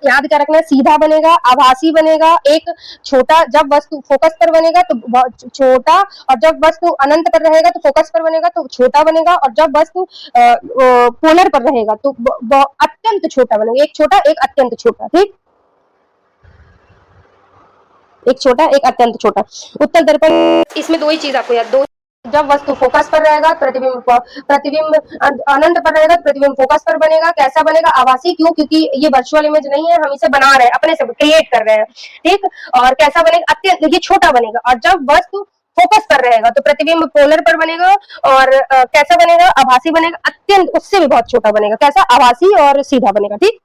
याद क्या रखना है, सीधा बनेगा, आभासी बनेगा, एक छोटा, जब वस्तु फोकस पर बनेगा तो छोटा, और जब वस्तु अनंत पर रहेगा तो फोकस पर बनेगा तो छोटा बनेगा, और जब वस्तु पोलर पर रहेगा तो अत्यंत छोटा बनेगा। एक छोटा, एक अत्यंत छोटा। ठीक, एक छोटा, एक अत्यंत छोटा। उत्तल दर्पण, इसमें 2 ही चीज आपको याद, जब वस्तु फोकस पर रहेगा, प्रतिबिंब अनंत पर रहेगा, प्रतिबिंब फोकस पर बनेगा। कैसा बनेगा? आभासी। क्यों? क्योंकि ये वर्चुअल इमेज नहीं है, हम इसे बना रहे हैं, अपने से क्रिएट कर रहे हैं। ठीक। और कैसा बनेगा? अत्यंत, ये छोटा बनेगा। और जब वस्तु फोकस पर रहेगा तो प्रतिबिंब पोलर पर बनेगा। और कैसा बनेगा? आभासी बनेगा। अत्यंत, उससे भी बहुत छोटा बनेगा। कैसा? आभासी और सीधा बनेगा। ठीक।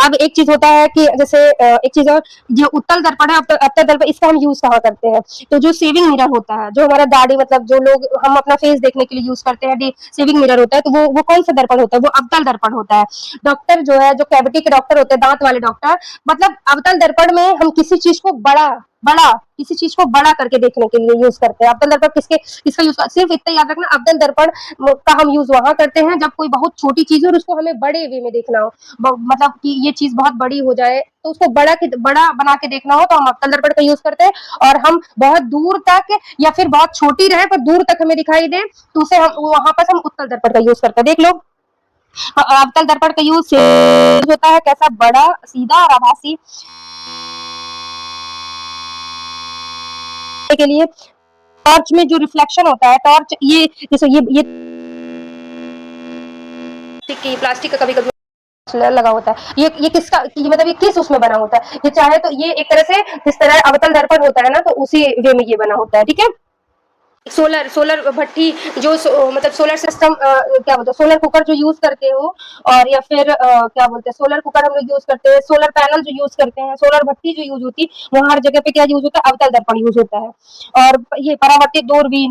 अब एक चीज होता है कि जैसे एक चीज और, जो उत्तल दर्पण है, अवतल दर्पण, इसका हम यूज कहाँ करते हैं? तो जो सेविंग मिरर होता है, जो हमारा दाढ़ी, मतलब जो लोग हम अपना फेस देखने के लिए यूज करते हैं, सेविंग मिरर होता है, तो वो कौन सा दर्पण होता है? वो अवतल दर्पण होता है। डॉक्टर जो है, जो कैविटी के डॉक्टर होते हैं, दांत वाले डॉक्टर, मतलब अवतल दर्पण में हम किसी चीज को बड़ा बड़ा किसी चीज को बड़ा करके देखने के लिए यूज करते हैं। अवतल दर्पण किसका यूज? सिर्फ इतना याद रखना, अवतल दर्पण का हम यूज वहां करते हैं जब कोई बहुत छोटी चीज हो और उसको हमें बड़े वे में देखना हो, मतलब कि ये चीज बहुत बड़ी हो जाए तो उसको बड़ा बना के देखना हो, तो हम अवतल दर्पण का यूज करते हैं। और हम बहुत दूर तक या फिर बहुत छोटी रहे पर दूर तक हमें दिखाई दे, तो उसे हम वहां पर हम उत्तल दर्पण का यूज करते हैं। देख लो, अवतल दर्पण का यूज होता है कैसा? बड़ा, सीधा और आभासी के लिए। टॉर्च में जो रिफ्लेक्शन होता है, टॉर्च ये जैसे ये प्लास्टिक का कभी-कभी लगा होता है। ये किसका, ये मतलब ये किस उसमें बना होता है? ये चाहे तो ये एक तरह से, जिस तरह अवतल दर्पण होता है ना, तो उसी वे में ये बना होता है। ठीक है। सोलर भट्टी, जो मतलब सोलर सिस्टम, क्या बोलते हैं, सोलर कुकर जो यूज करते हो, और या फिर क्या बोलते हैं, सोलर कुकर हम लोग यूज करते हैं, सोलर पैनल जो यूज करते हैं, सोलर भट्टी जो यूज होती है, वो हर जगह पे क्या यूज होता है? अवतल दर्पण यूज होता है। और ये परावर्तित दूरबीन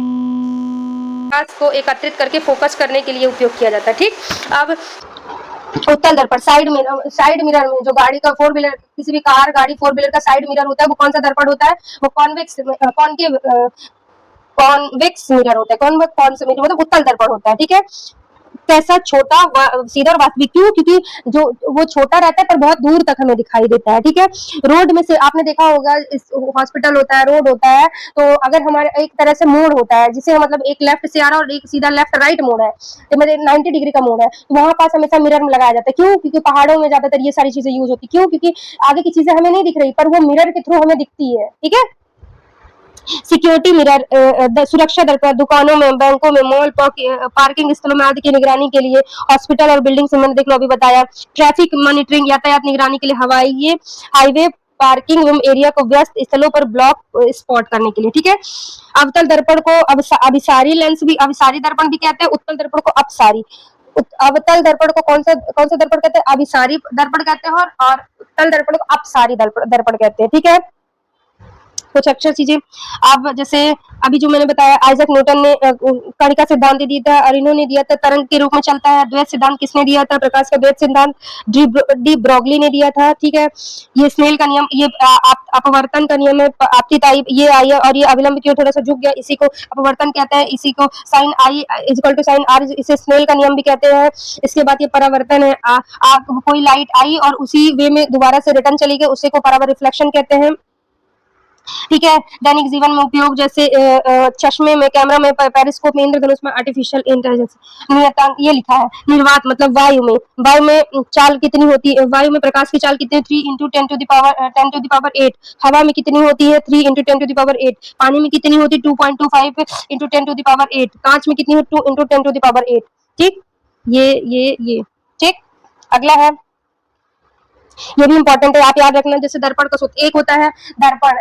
को एकत्रित करके फोकस करने के लिए उपयोग किया जाता है। ठीक। अब उत्तल दर्पण, साइड मिरर में जो गाड़ी का फोर व्हीलर, किसी भी कार, गाड़ी, फोर व्हीलर का साइड मिरर होता है, वो कौन सा दर्पण होता है? वो कॉन्वेक्स मिरर होता है। कौन सा मिरर मतलब उत्तल दर्पण होता है। ठीक है। कैसा? छोटा, सीधा और वास्तविक। क्यों? क्योंकि जो वो छोटा रहता है पर बहुत दूर तक हमें दिखाई देता है। ठीक है। रोड में से आपने देखा होगा, इस हॉस्पिटल होता है, रोड होता है, तो अगर हमारे एक तरह से मोड़ होता है, जिसे मतलब एक लेफ्ट से आ रहा है और एक सीधा लेफ्ट राइट मोड़ है, तो मतलब 90 डिग्री का मोड़ है, तो वहां पास हमेशा मिरर में लगाया जाता है। क्यों? क्योंकि पहाड़ों में ज्यादातर ये सारी चीजें यूज होती है। क्यों? क्योंकि आगे की चीजें हमें नहीं दिख रही, पर वो मिरर के थ्रू हमें दिखती है। ठीक है। सिक्योरिटी मिरर, सुरक्षा दर्पण, दुकानों में, बैंकों में, मॉल, पार्किंग स्थलों में आदि की निगरानी के लिए। हॉस्पिटल और बिल्डिंग से मैंने देख लो अभी बताया। ट्रैफिक मॉनिटरिंग, यातायात निगरानी के लिए। हवाई हाईवे पार्किंग एवं एरिया को व्यस्त स्थलों पर ब्लॉक स्पॉट करने के लिए। ठीक है। अवतल दर्पण को अभिसारी लेंस भी, अभिसारी दर्पण भी कहते हैं, उत्तल दर्पण को अपसारी। अवतल दर्पण को कौन सा दर्पण कहते हैं? अभिसारी दर्पण कहते हैं, और उत्तल दर्पण को अपसारी दर्पण कहते हैं। ठीक है। कुछ अक्षर चीजें। अब जैसे अभी जो मैंने बताया, आइजैक न्यूटन ने कण का सिद्धांत दिया था, और इन्होंने दिया था तरंग के रूप में चलता है। द्वैत सिद्धांत किसने दिया था? प्रकाश का द्वैत सिद्धांत डी ब्रोगली ने दिया था। ठीक है। ये स्नेल का नियम, ये अपवर्तन का नियम है। आपतिताई ये आई है, और ये अविलंब क्यों थोड़ा सा झुक गया, इसी को अपवर्तन कहते हैं। इसी को sine i is equal to sine r, इसे स्नेल का नियम भी कहते हैं। इसके बाद ये परावर्तन है, कोई लाइट आई और उसी वे में दोबारा से रिटर्न चली गई, उसी को परावर्तन रिफ्लेक्शन कहते हैं। ठीक है। दैनिक जीवन में उपयोग, जैसे चश्मे में, कैमरा में, पेरिस्कोप में, इंद्रधनुष में, आर्टिफिशियल इंटेलिजेंस। नियतांक ये लिखा है, निर्वात मतलब वायु में चाल कितनी होती है? वायु में प्रकाश की चाल कितनी? 3 इंटू 10 to the power 8। हवा में कितनी होती है? 3 इंटू 10 to the power 8। पानी में कितनी होती है? 2.25 इंटू 10 to the power 8। कांच में कितनी होती है? 2 इंटू 10 to the power 8। ठीक। ये ठीक। अगला है, ये भी इंपॉर्टेंट है, आप याद रखना। जैसे दर्पण का सूत्र एक होता है दर्पण,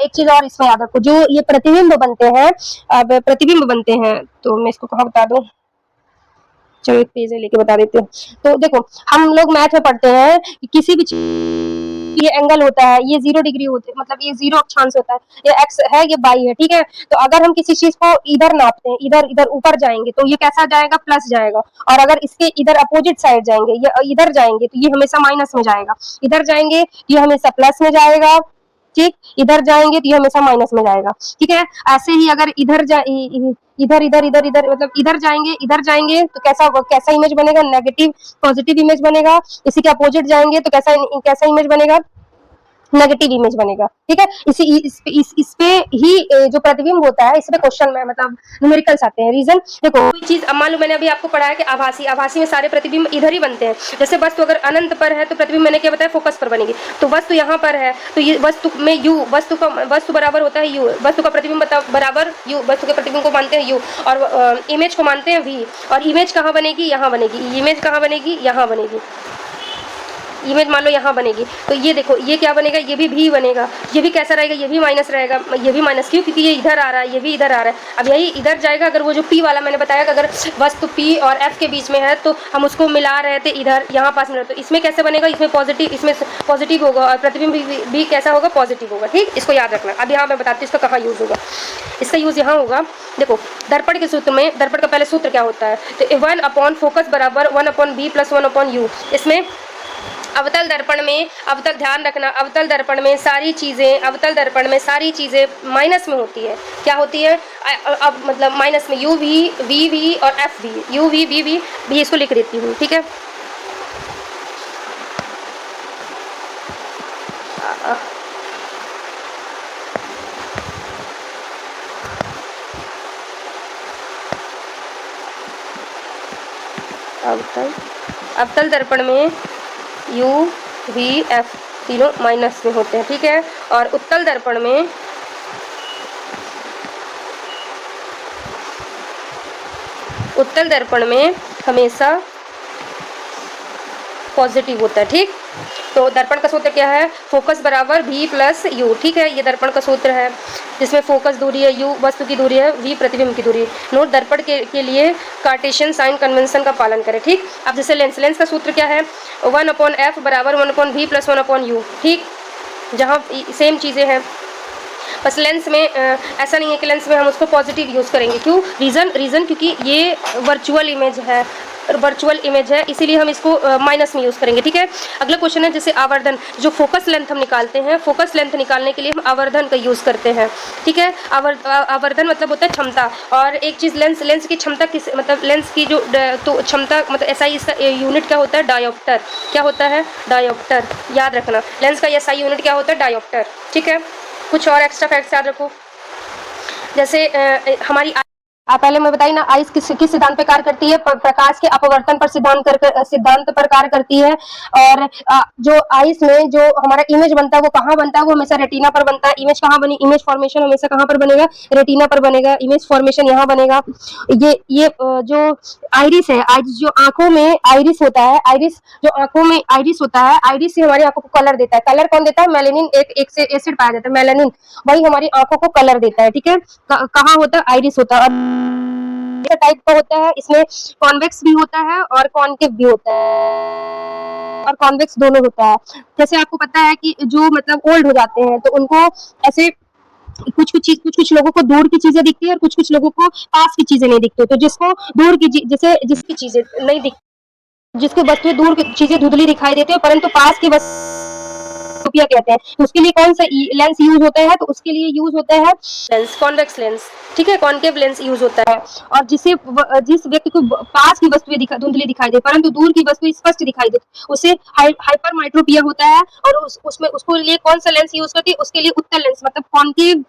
एक चीज और इसमें याद रखो, जो ये प्रतिबिंब बनते हैं, अब प्रतिबिंब बनते हैं, तो मैं इसको कहाँ बता दूं, चलो एक पेज लेके बता देते हैं। तो देखो, हम लोग मैथ में पढ़ते हैं कि किसी भी ये एंगल होता है, ये 0 डिग्री होते हैं, मतलब ये 0 अक्षांश होता है, ये एक्स है, ये वाई है। ठीक है। तो अगर हम किसी चीज को इधर नापते हैं, इधर ऊपर जाएंगे तो ये कैसा जाएगा? प्लस जाएगा। और अगर इसके इधर अपोजिट साइड जाएंगे, ये इधर जाएंगे तो ये हमेशा माइनस में जाएगा। इधर जाएंगे ये हमेशा प्लस में जाएगा। ठीक। इधर जाएंगे तो ये हमेशा माइनस में जाएगा। ठीक है। ऐसे ही अगर इधर मतलब इधर जाएंगे तो कैसा इमेज बनेगा? नेगेटिव पॉजिटिव इमेज बनेगा। इसी के अपोजिट जाएंगे तो कैसा इमेज बनेगा? नेगेटिव इमेज बनेगा। ठीक है, इस पे ही जो प्रतिबिंब होता है, इस पे क्वेश्चन में मतलब न्यूमेरिकल्स आते हैं। रीजन देखो, कोई चीज अब मान लो मैंने अभी आपको पढ़ाया कि आभासी में सारे प्रतिबिंब इधर ही बनते हैं। जैसे वस्तु अगर अनंत पर है तो प्रतिबिंब मैंने क्या बताया, फोकस पर बनेगी। तो वस्तु यहाँ पर है तो ये वस्तु में यू, वस्तु बराबर होता है यू, वस्तु का प्रतिबिंब बराबर यू, वस्तु के प्रतिबिंब को मानते हैं यू, और इमेज को मानते हैं वी। और इमेज कहाँ बनेगी, यहाँ बनेगी। इमेज कहाँ बनेगी, यहाँ बनेगी। इमेज मान लो यहाँ बनेगी, तो ये देखो ये क्या बनेगा, ये भी बनेगा। ये भी कैसा रहेगा, ये भी माइनस रहेगा। ये भी माइनस क्यों, क्योंकि ये इधर आ रहा है, ये भी इधर आ रहा है। अब यही इधर जाएगा। अगर वो जो पी वाला मैंने बताया कि अगर वस्तु पी और एफ के बीच में है तो हम उसको मिला रहे थे इधर, यहाँ पास मिला, तो इसमें कैसे बनेगा, इसमें पॉजिटिव होगा और प्रतिबिंब भी कैसा होगा, पॉजिटिव होगा। ठीक, इसको याद रखना। अब यहाँ मैं बताती हूँ इसका कहाँ यूज होगा। इसका यूज यहाँ होगा, देखो दर्पण के सूत्र में, दर्पण का पहले सूत्र क्या होता है, तो 1 फोकस बराबर 1/b + 1/u। इसमें अवतल दर्पण में, अवतल ध्यान रखना, अवतल दर्पण में सारी चीज़ें माइनस में होती है। क्या होती है, अब मतलब माइनस में, यू वी और एफ भी, यू वी भी इसको लिख देती हूँ। ठीक है, अवतल दर्पण में यू वी एफ तीनों माइनस में होते हैं। ठीक है, और उत्तल दर्पण में हमेशा पॉजिटिव होता है। ठीक, तो दर्पण का सूत्र क्या है, फोकस बराबर v + u। ठीक है, ये दर्पण का सूत्र है जिसमें फोकस दूरी है, u वस्तु की दूरी है, v प्रतिबिंब की दूरी। नोट, दर्पण के लिए कार्टेशियन साइन कन्वेंशन का पालन करें। ठीक, अब जैसे लेंस का सूत्र क्या है, 1/f बराबर 1/v + 1/u। ठीक, जहाँ सेम चीज़ें हैं, बस लेंस में ऐसा नहीं है कि लेंस में हम उसको पॉजिटिव यूज़ करेंगे। क्यों, रीज़न क्योंकि ये वर्चुअल इमेज है, इसीलिए हम इसको माइनस में यूज़ करेंगे। ठीक है, अगला क्वेश्चन है जैसे आवर्धन, जो फोकस लेंथ हम निकालते हैं, फोकस लेंथ निकालने के लिए हम आवर्धन का यूज़ करते हैं। ठीक है, आवर्धन मतलब होता है क्षमता। और एक चीज़ लेंस की क्षमता किस, मतलब लेंस की जो तो क्षमता मतलब एसआई, इसका यूनिट क्या होता है, डायोप्टर। क्या होता है, डायोप्टर। याद रखना, लेंस का एसआई यूनिट क्या होता है, डायोप्टर। ठीक है, कुछ और एक्स्ट्रा फैक्ट्स याद रखो, जैसे हमारी पहले मैं बताई ना, आइस किस सिद्धांत पर कार्य करती है, प्रकाश के अपवर्तन पर सिद्धांत पर कार्य करती है। और जो आइस में जो हमारा इमेज बनता है वो कहाँ बनता है, वो हमेशा रेटिना पर बनता है। इमेज कहाँ बनी, इमेज फॉर्मेशन हमेशा कहाँ पर बनेगा, रेटिना पर बनेगा। इमेज फॉर्मेशन यहाँ बनेगा। ये जो आइरिस है, आइरिस जो आंखों में आइरिस होता है, आइरिस जो आंखों में आइरिस होता है, आइरिस से हमारी आंखों को कलर देता है। कलर कौन देता है, मेलेनिन, एक से एसिड पाया जाता है मेलेनिन, वही हमारी आंखों को कलर देता है। ठीक है, कहाँ होता है, आइरिस होता है। टाइप का होता है, इसमें कॉन्वेक्स भी होता है और कॉन्केव भी होता है, और कॉन्वेक्स दोनों होता है। जैसे आपको पता है कि जो मतलब ओल्ड हो जाते हैं तो उनको ऐसे कुछ लोगों को दूर की चीजें दिखती है और कुछ लोगों को पास की चीजें नहीं दिखती। तो जिसको दूर की जैसे जिसकी चीजें नहीं दिखती, जिसकी वस्तुएं दूर की चीजें धुंधली दिखाई देती है परंतु पास की वस्तु कहते हैं, तो उसके लिए कौन सा लेंस यूज होता है, तो उसके लिए यूज होता है लेंस, कॉन्वेक्स लेंस। ठीक है, कॉन्केव लेंस यूज होता है। और जिस व्यक्ति को पास की वस्तुएं धुंधली दिखाई दे परंतु दूर की वस्तु स्पष्ट दिखाई दे, उसे हाइपरमेट्रोपिया होता है। और उसमें उसको लिए कौन सा लेंस यूज करते हैं, उसके लिए उत्तल लेंस मतलब कॉन्केव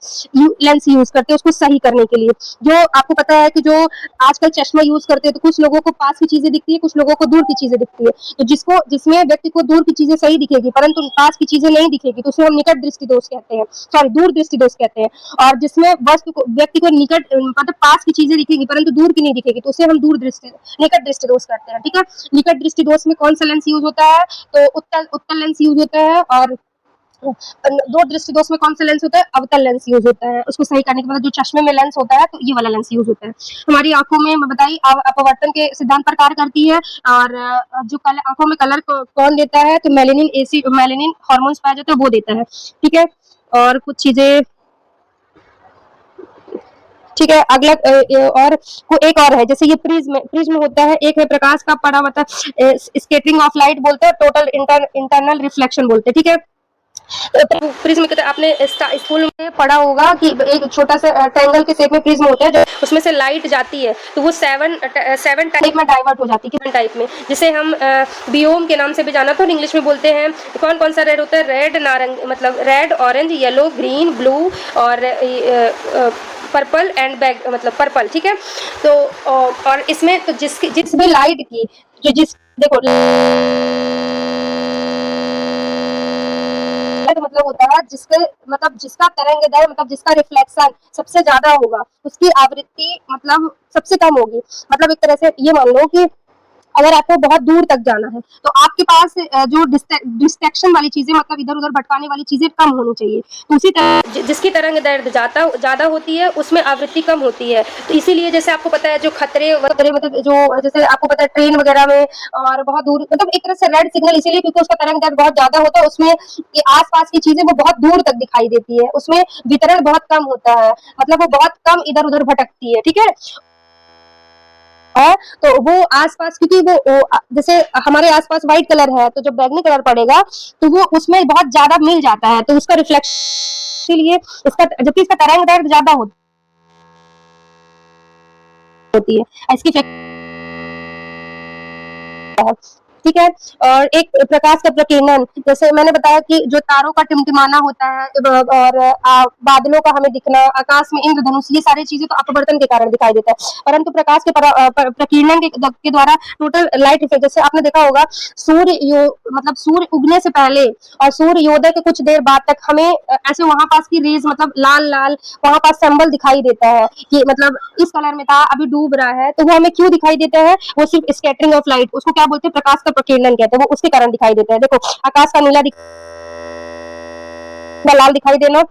लेंस यूज करते हैं उसको सही करने के लिए। जो आपको पता है कि जो आजकल चश्मा यूज करते हैं तो कुछ लोगों को पास की चीजें दिखती है, कुछ लोगों को दूर की चीजें दिखती है। तो जिसमें व्यक्ति को दूर की चीजें सही दिखेगी परंतु पास की चीजें नहीं दिखेगी तो उसे हम निकट दृष्टि दोष कहते हैं, सॉरी दूर दृष्टि दोष कहते हैं। और जिसमें व्यक्ति को निकट मतलब पास की चीजें दिखेगी परंतु दूर की नहीं दिखेगी तो उसे हम निकट दृष्टि दोष कहते हैं। ठीक है, निकट दृष्टि दोष में कौन सा लेंस यूज होता है, तो उत्तल लेंस यूज होता है। और दूर दृष्टि दोष में कौन सा लेंस होता है, अवतल लेंस यूज होता है। उसको सही करने के बाद जो चश्मे में लेंस होता है तो ये वाला लेंस यूज होता है। हमारी आंखों में मैं बताई अपवर्तन के सिद्धांत पर कार्य करती है। और जो आंखों में कलर कौन देता है, तो मेलेनिन हार्मोन्स पाया जाता है वो देता है। ठीक है, और कुछ चीजें, ठीक है, अगला और एक और है, जैसे ये प्रिज्म होता है, एक है प्रकाश का परावर्तन, स्कैटरिंग ऑफ लाइट बोलते हैं, टोटल इंटरनल रिफ्लेक्शन बोलते हैं। ठीक है, प्रिज्म की तरह आपने स्कूल में पढ़ा होगा कि एक छोटा सा ट्रायंगल के शेप में प्रिज्म होता है, जो उसमें से लाइट जाती है तो वो सेवन टाइप में डाइवर्ट हो जाती है, कितने टाइप में, जिसे हम बियोम के नाम से भी जाना, तो इंग्लिश में बोलते हैं। कौन कौन सा रेड होता है? रेड, नारंगी, मतलब red, orange, yellow, green, blue और पर्पल एंड बैग, मतलब पर्पल, ठीक है। तो और इसमें तो जिस भी लाइट की जो जिस देखो मतलब होता है जिसके मतलब जिसका तरंगदैर्घ्य मतलब जिसका रिफ्लेक्शन सबसे ज्यादा होगा उसकी आवृत्ति मतलब सबसे कम होगी। मतलब एक तरह से ये मान लो कि अगर आपको बहुत दूर तक जाना है तो आपके पास जो डिस्ट्रैक्शन वाली चीजें मतलब इधर उधर भटकाने वाली चीजें कम होनी चाहिए। तो उसी तरह जिसकी तरंग दैर्ध्य ज्यादा होती है उसमें आवृत्ति कम होती है। तो इसीलिए जैसे आपको पता है जो खतरे वगैरह मतलब जो जैसे आपको पता है ट्रेन वगैरह में और बहुत दूर मतलब एक तरह से रेड सिग्नल इसीलिए क्योंकि उसका तरंग दैर्ध्य बहुत ज्यादा होता है, उसमें ये आसपास की चीजें वो बहुत दूर तक दिखाई देती है, उसमें वितरण बहुत कम होता है, मतलब वो बहुत कम इधर उधर भटकती है, ठीक है। है तो वो आसपास क्योंकि वो जैसे हमारे आसपास व्हाइट कलर है तो जब बैगनी कलर पड़ेगा तो वो उसमें बहुत ज्यादा मिल जाता है तो उसका रिफ्लेक्शन इसीलिए इसका जबकि इसका तरंग दैर्ध्य ज्यादा होती है इसकी ठीक है। और एक प्रकाश का प्रकीर्णन जैसे मैंने बताया कि जो तारों का टिमटिमाना होता है और बादलों का हमें दिखना, आकाश में इंद्रधनुष, ये सारी चीजें तो अपवर्तन के कारण दिखाई देता है, परंतु प्रकाश के प्रकीर्णन के द्वारा टोटल लाइट इफेक्ट जैसे आपने देखा होगा मतलब सूर्य उगने से पहले और सूर्योदय के कुछ देर बाद तक हमें ऐसे वहां पास की रेज मतलब लाल लाल वहां पास सिंबल दिखाई देता है कि मतलब इस कलर में था अभी डूब रहा है, तो वो हमें क्यों दिखाई देता है? वो सिर्फ स्कैटरिंग ऑफ लाइट, उसको क्या बोलते हैं? प्रकाश का प्रकीर्णन कहते हैं, वो उसके कारण दिखाई देता है। देखो आकाश का नीला लाल दिखाई देना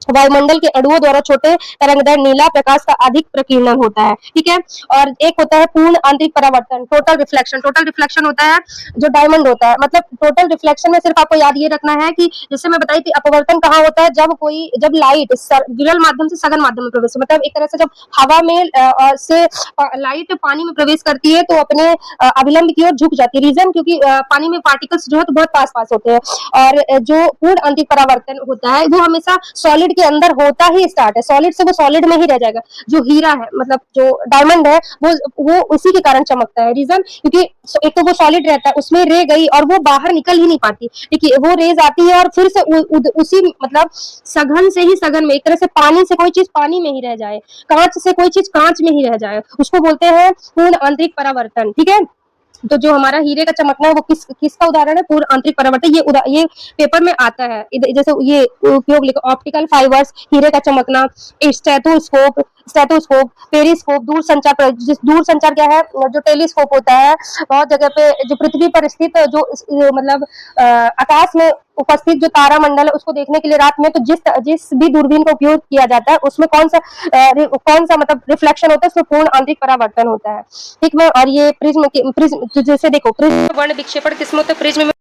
वायुमंडल के अणुओं द्वारा छोटे तरंगदैर्घ्य नीला प्रकाश का अधिक प्रकीर्णन होता है, ठीक है। और एक होता है पूर्ण आंतरिक परावर्तन, टोटल रिफ्लेक्शन। टोटल रिफ्लेक्शन होता है जो डायमंड होता है, मतलब टोटल रिफ्लेक्शन में सिर्फ आपको याद ये रखना है कि जैसे मैं बताई थी अपवर्तन कहाँ होता है, जब लाइट विरल माध्यम से सघन माध्यम में प्रवेश, मतलब एक तरह से जब हवा में से लाइट पानी में प्रवेश करती है तो अपने अभिलंब की ओर झुक जाती है। रीजन क्योंकि पानी में पार्टिकल्स जो है तो बहुत पास पास होते हैं, और जो पूर्ण आंतरिक परावर्तन होता है वो हमेशा सॉलिड के अंदर होता ही स्टार्ट है, सॉलिड से वो सॉलिड में ही रह जाएगा। जो हीरा है मतलब जो डायमंड है वो उसी के कारण चमकता है। रीजन क्योंकि एक तो वो सॉलिड रहता है, उसमें रे गई और वो बाहर निकल ही नहीं पाती, ठीक है। वो रेज आती है और फिर से उसी मतलब सघन से ही सघन में, एक तरह से पानी से कोई चीज पानी में ही रह जाए, कांच से कोई चीज कांच में ही रह जाए, उसको बोलते हैं पूर्ण आंतरिक परावर्तन, ठीक है। तो जो हमारा हीरे का चमकना है वो किसका उदाहरण है? पूर्ण आंतरिक परावर्तन। ये पेपर में आता है, जैसे ये उपयोग लिखो, ऑप्टिकल फाइबर्स, हीरे का चमकना, स्टेथोस्कोप, पेरिस्कोप, दूर संचार क्या है? जो टेलीस्कोप होता है बहुत जगह पे, जो पृथ्वी पर स्थित जो मतलब आकाश में उपस्थित जो तारामंडल है उसको देखने के लिए रात में तो जिस भी दूरबीन का उपयोग किया जाता है उसमें कौन सा मतलब रिफ्लेक्शन होता है? उसमें पूर्ण आंतरिक परावर्तन होता है, ठीक है। और ये प्रिज्म जैसे देखो प्रिज्म वर्ण विक्षेपण किसमें होता है? प्रिज्म में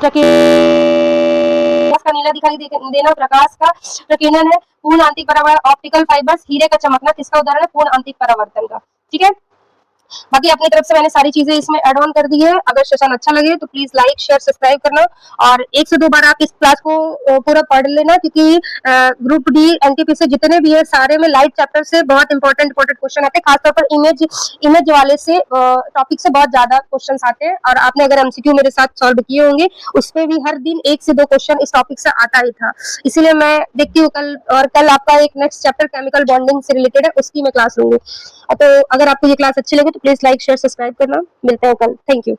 प्रकाश का नीला दिखाई देना प्रकाश का प्रकीर्णन है। पूर्ण आंतरिक परावर्तन, ऑप्टिकल फाइबर्स, हीरे का चमकना किसका उदाहरण है? पूर्ण आंतरिक परावर्तन का, ठीक है। बाकी अपनी तरफ से मैंने सारी चीजें इसमें ऐड ऑन कर दी है। अगर सेशन अच्छा लगे तो प्लीज लाइक शेयर सब्सक्राइब करना, और 1 से 2 बार आप इस क्लास को पूरा पढ़ लेना, क्योंकि ग्रुप डी एनटीपीसी जितने भी है सारे में लाइट चैप्टर से बहुत इंपॉर्टेंट क्वेश्चन आते हैं, खासतौर पर इमेज वाले से टॉपिक से बहुत ज्यादा क्वेश्चन आते हैं। और आपने अगर एमसीक्यू मेरे साथ सॉल्व किए होंगे उसपे भी हर दिन 1 से 2 क्वेश्चन इस टॉपिक से आता ही था, इसीलिए मैं देखती हूँ कल आपका एक नेक्स्ट चैप्टर केमिकल बॉन्डिंग से रिलेटेड है, उसकी मैं क्लास लूंगी। तो अगर आपको ये क्लास अच्छी लगे तो प्लीज लाइक शेयर सब्सक्राइब करना। मिलते हैं कल। Thank you.